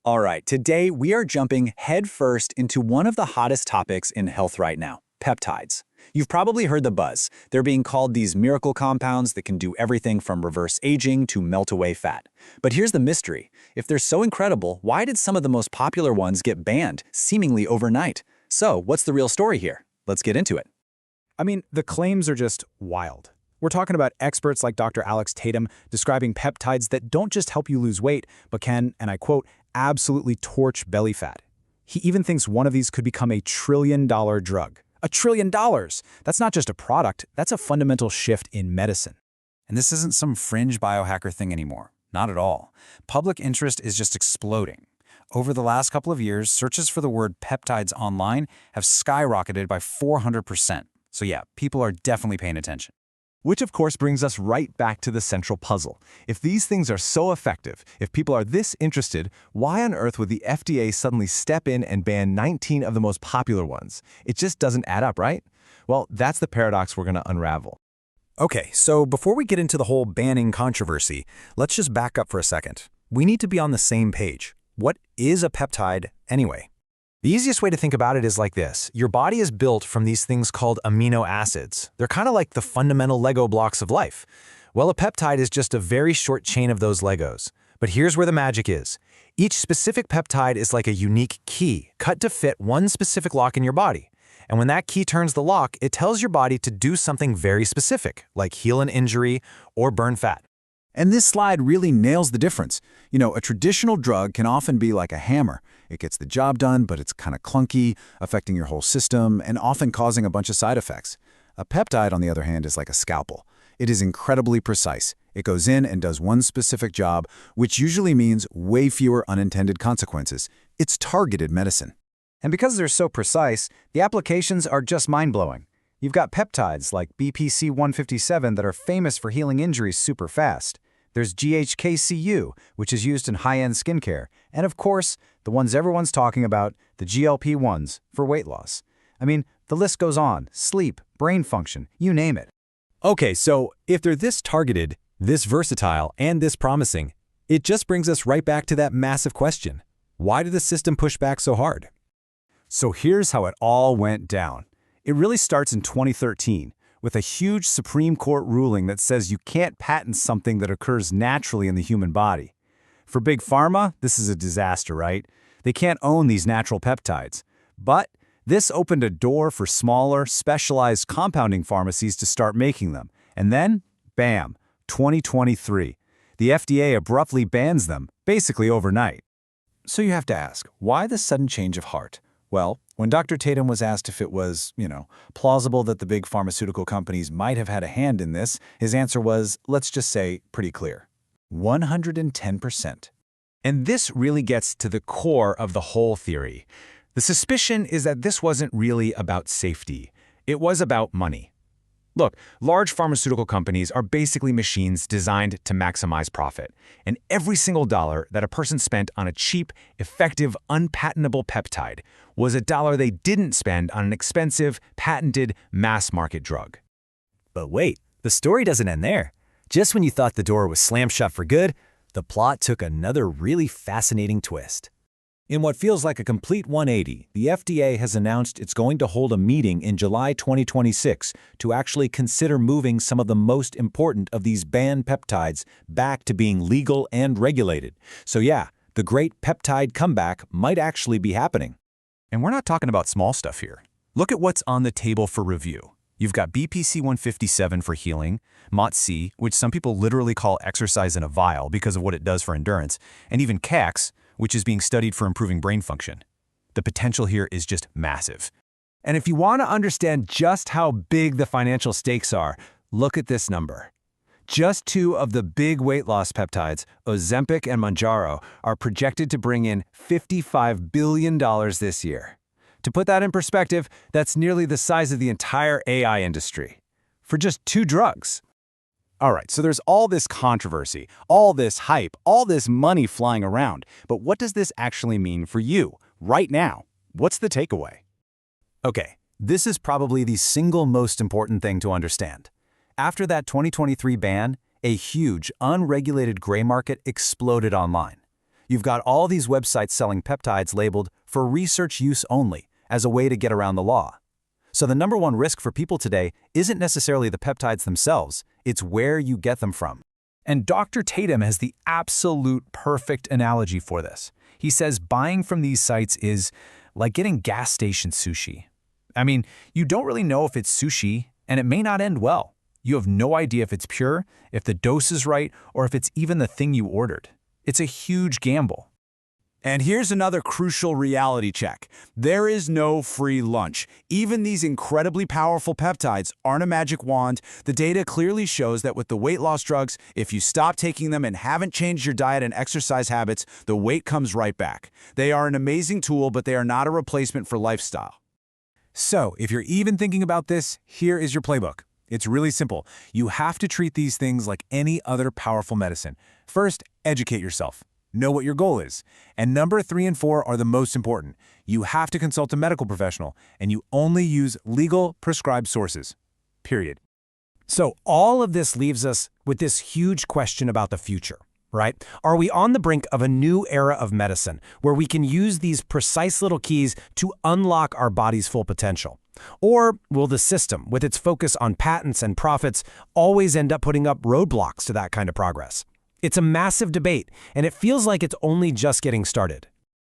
All right, today we are jumping headfirst into one of the hottest topics in health right now, peptides. You've probably heard the buzz. They're being called these miracle compounds that can do everything from reverse aging to melt away fat. But here's the mystery. If they're so incredible, why did some of the most popular ones get banned, seemingly overnight? So, what's the real story here? Let's get into it. The claims are just wild. We're talking about experts like Dr. Alex Tatum describing peptides that don't just help you lose weight, but can, and I quote, absolutely torch belly fat. He even thinks one of these could become a $1 trillion drug. $1 trillion! That's not just a product, that's a fundamental shift in medicine. And this isn't some fringe biohacker thing anymore. Not at all. Public interest is just exploding. Over the last couple of years, searches for the word peptides online have skyrocketed by 400%. So yeah, people are definitely paying attention. Which of course brings us right back to the central puzzle. If these things are so effective, if people are this interested, why on earth would the FDA suddenly step in and ban 19 of the most popular ones? It just doesn't add up, right? Well, that's the paradox we're going to unravel. Okay, so before we get into the whole banning controversy, let's just back up for a second. We need to be on the same page. What is a peptide anyway? The easiest way to think about it is like this. Your body is built from these things called amino acids. They're kind of like the fundamental Lego blocks of life. Well, a peptide is just a very short chain of those Legos. But here's where the magic is. Each specific peptide is like a unique key, cut to fit one specific lock in your body. And when that key turns the lock, it tells your body to do something very specific, like heal an injury or burn fat. And this slide really nails the difference. A traditional drug can often be like a hammer. It gets the job done, but it's kind of clunky, affecting your whole system, and often causing a bunch of side effects. A peptide, on the other hand, is like a scalpel. It is incredibly precise. It goes in and does one specific job, which usually means way fewer unintended consequences. It's targeted medicine. And because they're so precise, the applications are just mind-blowing. You've got peptides like BPC-157 that are famous for healing injuries super fast. There's GHKCU, which is used in high-end skincare. And of course, the ones everyone's talking about, the GLP-1s for weight loss. The list goes on. Sleep, brain function, you name it. Okay, so if they're this targeted, this versatile, and this promising, it just brings us right back to that massive question. Why did the system push back so hard? So here's how it all went down. It really starts in 2013. With a huge Supreme Court ruling that says you can't patent something that occurs naturally in the human body. For Big Pharma, this is a disaster, right? They can't own these natural peptides. But this opened a door for smaller, specialized compounding pharmacies to start making them. And then, bam, 2023. The FDA abruptly bans them, basically overnight. So you have to ask, why the sudden change of heart? Well, when Dr. Tatum was asked if it was, plausible that the big pharmaceutical companies might have had a hand in this, his answer was, let's just say, pretty clear. 110%. And this really gets to the core of the whole theory. The suspicion is that this wasn't really about safety. It was about money. Look, large pharmaceutical companies are basically machines designed to maximize profit. And every single dollar that a person spent on a cheap, effective, unpatentable peptide was a dollar they didn't spend on an expensive, patented, mass-market drug. But wait, the story doesn't end there. Just when you thought the door was slammed shut for good, the plot took another really fascinating twist. In what feels like a complete 180, the FDA has announced it's going to hold a meeting in July 2026 to actually consider moving some of the most important of these banned peptides back to being legal and regulated. So yeah, the great peptide comeback might actually be happening. And we're not talking about small stuff here. Look at what's on the table for review. You've got BPC-157 for healing, MOTS-C, which some people literally call exercise in a vial because of what it does for endurance, and even CAX, which is being studied for improving brain function. The potential here is just massive. And if you want to understand just how big the financial stakes are, look at this number. Just two of the big weight loss peptides, Ozempic and Mounjaro, are projected to bring in $55 billion this year. To put that in perspective, that's nearly the size of the entire AI industry. For just two drugs. All right, so there's all this controversy, all this hype, all this money flying around. But what does this actually mean for you, right now? What's the takeaway? Okay, this is probably the single most important thing to understand. After that 2023 ban, a huge, unregulated gray market exploded online. You've got all these websites selling peptides labeled for research use only, as a way to get around the law. So the number one risk for people today isn't necessarily the peptides themselves, it's where you get them from. And Dr. Tatum has the absolute perfect analogy for this. He says buying from these sites is like getting gas station sushi. I mean, you don't really know if it's sushi, and it may not end well. You have no idea if it's pure, if the dose is right, or if it's even the thing you ordered. It's a huge gamble. And here's another crucial reality check. There is no free lunch. Even these incredibly powerful peptides aren't a magic wand. The data clearly shows that with the weight loss drugs, if you stop taking them and haven't changed your diet and exercise habits, the weight comes right back. They are an amazing tool, but they are not a replacement for lifestyle. So, if you're even thinking about this, here is your playbook. It's really simple. You have to treat these things like any other powerful medicine. First, educate yourself. Know what your goal is. And number 3 and 4 are the most important. You have to consult a medical professional, and you only use legal prescribed sources. Period. So all of this leaves us with this huge question about the future, right? Are we on the brink of a new era of medicine where we can use these precise little keys to unlock our body's full potential? Or will the system, with its focus on patents and profits, always end up putting up roadblocks to that kind of progress? It's a massive debate, and it feels like it's only just getting started.